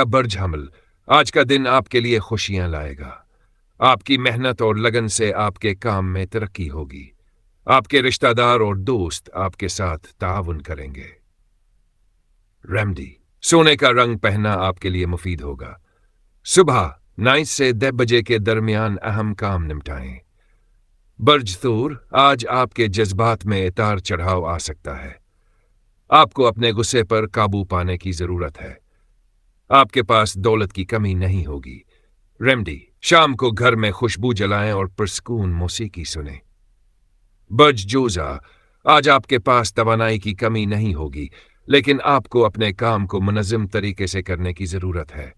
बर्ज हमल, आज का दिन आपके लिए खुशियां लाएगा। आपकी मेहनत और लगन से आपके काम में तरक्की होगी। आपके रिश्तेदार और दोस्त आपके साथ ताउन करेंगे। रेमडी, सोने का रंग पहनना आपके लिए मुफीद होगा। सुबह 9 से 10 बजे के दरमियान अहम काम निपटाएं। बर्ज तूर, आज आपके जज्बात में उतार चढ़ाव आ सकता है। आपको अपने गुस्से पर काबू पाने की जरूरत है। आपके पास दौलत की कमी नहीं होगी। रेमडी, शाम को घर में खुशबू जलाएं और पुरस्कून मौसीकी सुने। बर्ज जोजा, आज आपके पास तवानाई की कमी नहीं होगी, लेकिन आपको अपने काम को मुनज़्ज़म तरीके से करने की जरूरत है।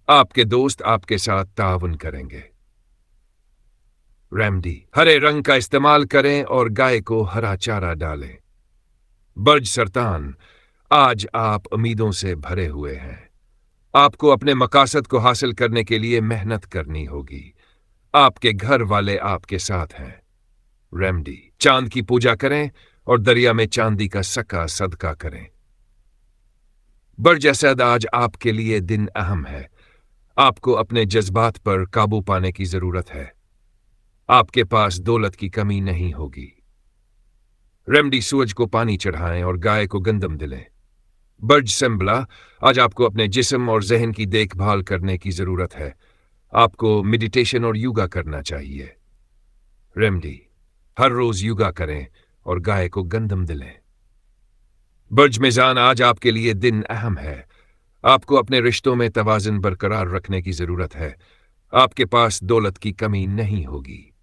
आपके दोस्त आपके साथ ताउन करेंगे। रेमडी, हरे रंग का इस्तेमाल करें और गाय को हरा चारा डालें। बर्ज सरतान, आज आप उम्मीदों से भरे हुए हैं। आपको अपने मकासद को हासिल करने के लिए मेहनत करनी होगी। आपके घर वाले आपके साथ हैं। रेमडी, चांद की पूजा करें और दरिया में चांदी का सका सदका करें। बर्ज असद, आज आपके लिए दिन अहम है। आपको अपने जज्बात पर काबू पाने की जरूरत है। आपके पास दौलत की कमी नहीं होगी। रेमडी, सूरज को पानी चढ़ाएं और गाय को गंदम दिलें। बर्ज सिंबला, आज आपको अपने जिस्म और जहन की देखभाल करने की जरूरत है। आपको मेडिटेशन और योगा करना चाहिए। रेमडी, हर रोज योगा करें और गाय को गंदम दिलें। बर्ज मेजान, आज आपके लिए दिन अहम है। आपको अपने रिश्तों में तवाज़ुन बरकरार रखने की जरूरत है। आपके पास दौलत की कमी नहीं होगी।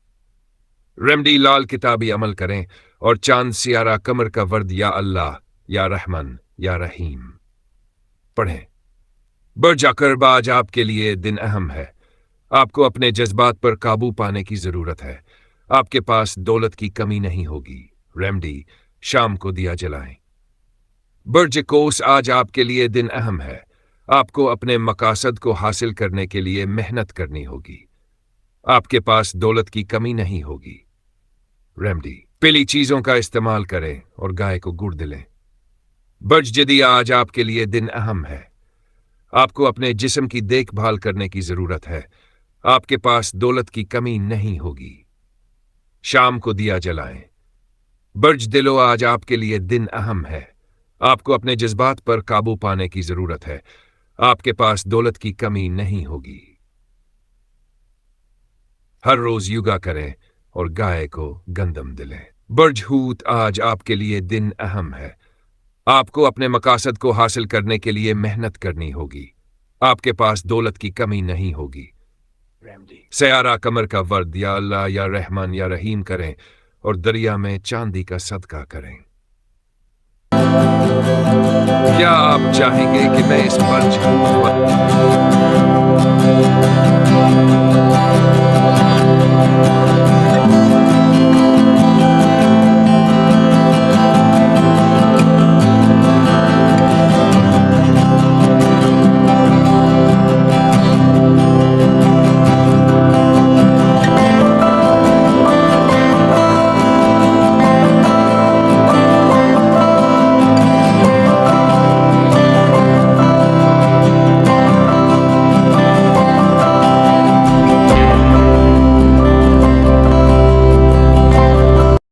रेमडी, लाल किताबी अमल करें और चांद सियारा कमर का वर्द या अल्लाह या रहमान या रहीम पढ़ें। बर्ज अकरब, आज आपके लिए दिन अहम है। आपको अपने जज्बात पर काबू पाने की जरूरत है। आपके पास दौलत की कमी नहीं होगी। रेमडी, शाम को दिया जलाएं। बर्ज कोस, आज आपके लिए दिन अहम है। आपको अपने मकासद को हासिल करने के लिए मेहनत करनी होगी। आपके पास दौलत की कमी नहीं होगी। रेमडी, पीली चीजों का इस्तेमाल करें और गाय को गुड़ दिलें। बर्ज जदी, आज आपके लिए दिन अहम है। आपको अपने जिस्म की देखभाल करने की जरूरत है। आपके पास दौलत की कमी नहीं होगी। शाम को दिया जलाएं। बर्ज दिलो, आज आपके लिए दिन अहम है। आपको अपने जज्बात पर काबू पाने की जरूरत है। आपके पास दौलत की कमी नहीं होगी। हर रोज योगा करें और गाय को गंदम दिलें। बर्ज हूत, आज आपके लिए दिन अहम है। आपको अपने मकासद को हासिल करने के लिए मेहनत करनी होगी। आपके पास दौलत की कमी नहीं होगी। सयारा कमर का वर्द या अल्लाह या रहमान या रहीम करें और दरिया में चांदी का सदका करें। क्या आप चाहेंगे कि मैं इस बर्ज